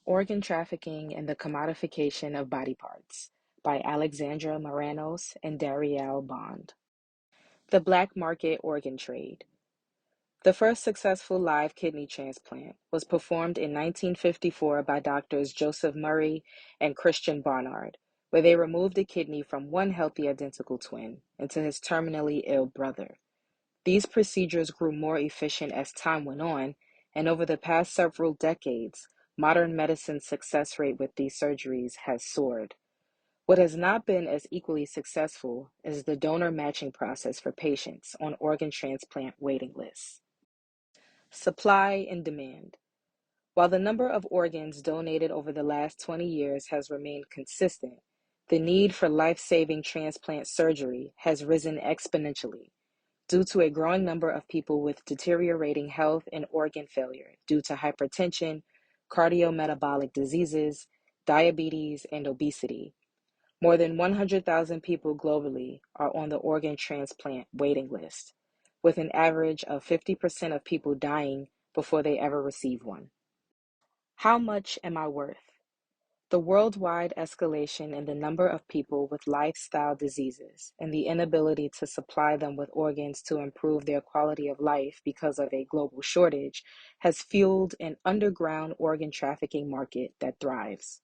Organ Trafficking and the Commodification of Body Parts by Alexandra Maranos and Darielle Bond. The Black Market Organ Trade. The first successful live kidney transplant was performed in 1954 by doctors Joseph Murray and Christian Barnard, where they removed a kidney from one healthy identical twin into his terminally ill brother. These procedures grew more efficient as time went on, and over the past several decades, modern medicine's success rate with these surgeries has soared. What has not been as equally successful is the donor matching process for patients on organ transplant waiting lists. Supply and demand. While the number of organs donated over the last 20 years has remained consistent, the need for life-saving transplant surgery has risen exponentially due to a growing number of people with deteriorating health and organ failure due to hypertension, cardiometabolic diseases, diabetes, and obesity. More than 100,000 people globally are on the organ transplant waiting list, with an average of 50% of people dying before they ever receive one. How much am I worth? The worldwide escalation in the number of people with lifestyle diseases and the inability to supply them with organs to improve their quality of life because of a global shortage has fueled an underground organ trafficking market that thrives.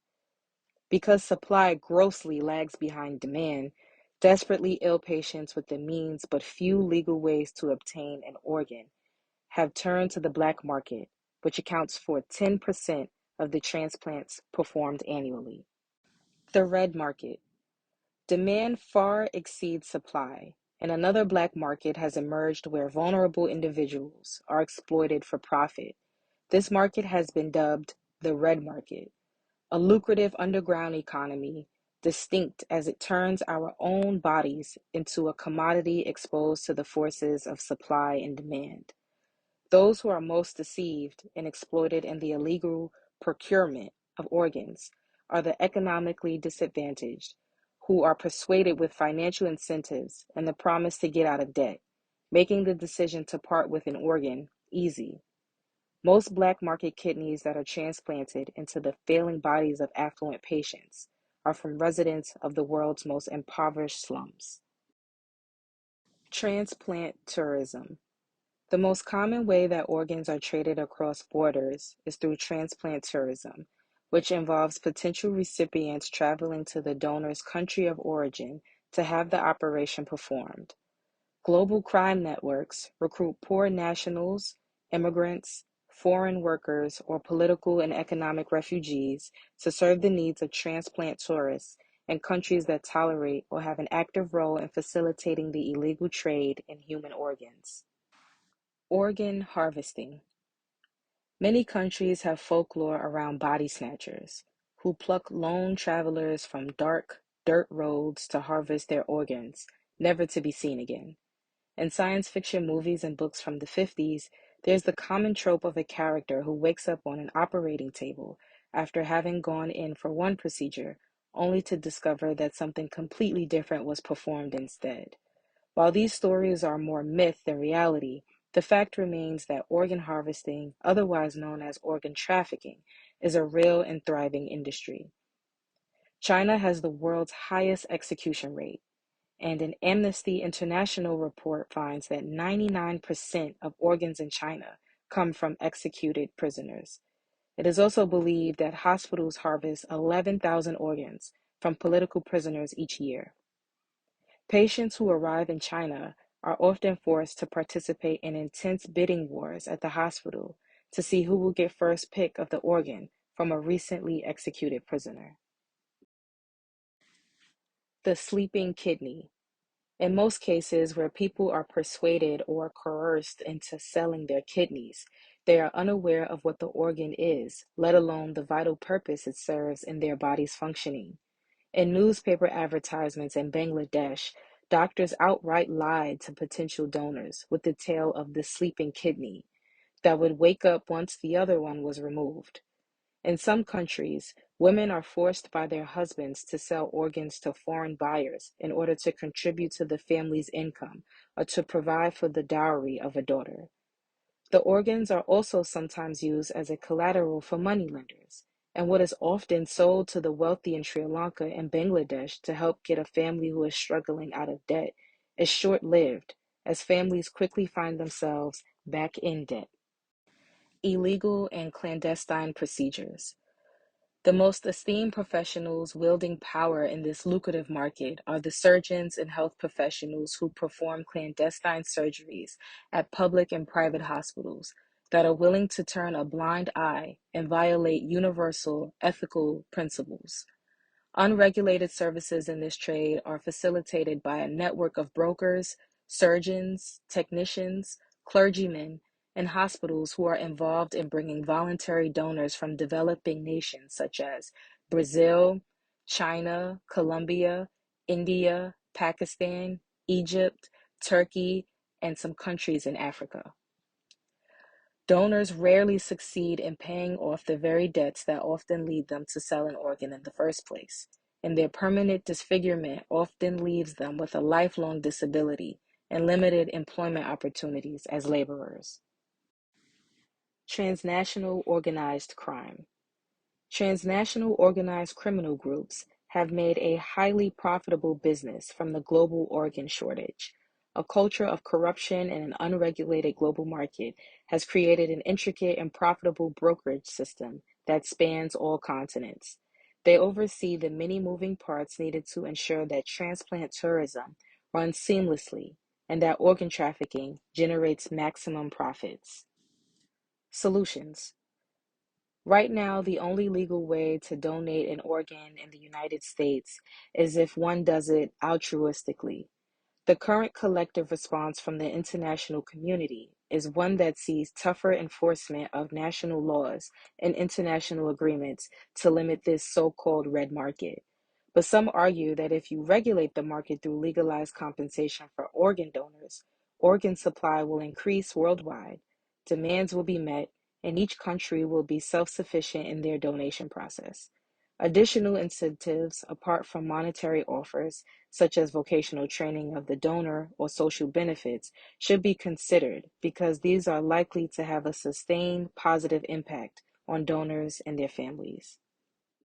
Because supply grossly lags behind demand, desperately ill patients with the means but few legal ways to obtain an organ have turned to the black market, which accounts for 10% of the transplants performed annually. The red market. Demand far exceeds supply, and another black market has emerged where vulnerable individuals are exploited for profit. This market has been dubbed the red market, a lucrative underground economy distinct as it turns our own bodies into a commodity exposed to the forces of supply and demand. Those who are most deceived and exploited in the illegal procurement of organs are the economically disadvantaged, who are persuaded with financial incentives and the promise to get out of debt, making the decision to part with an organ easy. Most black market kidneys that are transplanted into the failing bodies of affluent patients are from residents of the world's most impoverished slums. Transplant tourism. The most common way that organs are traded across borders is through transplant tourism, which involves potential recipients traveling to the donor's country of origin to have the operation performed. Global crime networks recruit poor nationals, immigrants, foreign workers, or political and economic refugees to serve the needs of transplant tourists in countries that tolerate or have an active role in facilitating the illegal trade in human organs. Organ harvesting. Many countries have folklore around body snatchers, who pluck lone travelers from dark, dirt roads to harvest their organs, never to be seen again. In science fiction movies and books from the 50s, there's the common trope of a character who wakes up on an operating table after having gone in for one procedure, only to discover that something completely different was performed instead. While these stories are more myth than reality, the fact remains that organ harvesting, otherwise known as organ trafficking, is a real and thriving industry. China has the world's highest execution rate, and an Amnesty International report finds that 99% of organs in China come from executed prisoners. It is also believed that hospitals harvest 11,000 organs from political prisoners each year. Patients who arrive in China are often forced to participate in intense bidding wars at the hospital to see who will get first pick of the organ from a recently executed prisoner. The sleeping kidney. In most cases where people are persuaded or coerced into selling their kidneys, they are unaware of what the organ is, let alone the vital purpose it serves in their body's functioning. In newspaper advertisements in Bangladesh, doctors outright lied to potential donors with the tale of the sleeping kidney that would wake up once the other one was removed. In some countries, women are forced by their husbands to sell organs to foreign buyers in order to contribute to the family's income or to provide for the dowry of a daughter. The organs are also sometimes used as a collateral for moneylenders, and what is often sold to the wealthy in Sri Lanka and Bangladesh to help get a family who is struggling out of debt is short-lived, as families quickly find themselves back in debt. Illegal and clandestine procedures. The most esteemed professionals wielding power in this lucrative market are the surgeons and health professionals who perform clandestine surgeries at public and private hospitals that are willing to turn a blind eye and violate universal ethical principles. Unregulated services in this trade are facilitated by a network of brokers, surgeons, technicians, clergymen, and hospitals who are involved in bringing voluntary donors from developing nations such as Brazil, China, Colombia, India, Pakistan, Egypt, Turkey, and some countries in Africa. Donors rarely succeed in paying off the very debts that often lead them to sell an organ in the first place, and their permanent disfigurement often leaves them with a lifelong disability and limited employment opportunities as laborers. Transnational organized crime. Transnational organized criminal groups have made a highly profitable business from the global organ shortage. A culture of corruption and an unregulated global market has created an intricate and profitable brokerage system that spans all continents. They oversee the many moving parts needed to ensure that transplant tourism runs seamlessly and that organ trafficking generates maximum profits. Solutions. Right now, the only legal way to donate an organ in the United States is if one does it altruistically. The current collective response from the international community is one that sees tougher enforcement of national laws and international agreements to limit this so-called red market. But some argue that if you regulate the market through legalized compensation for organ donors, organ supply will increase worldwide, demands will be met, and each country will be self-sufficient in their donation process. Additional incentives, apart from monetary offers, such as vocational training of the donor or social benefits, should be considered because these are likely to have a sustained positive impact on donors and their families.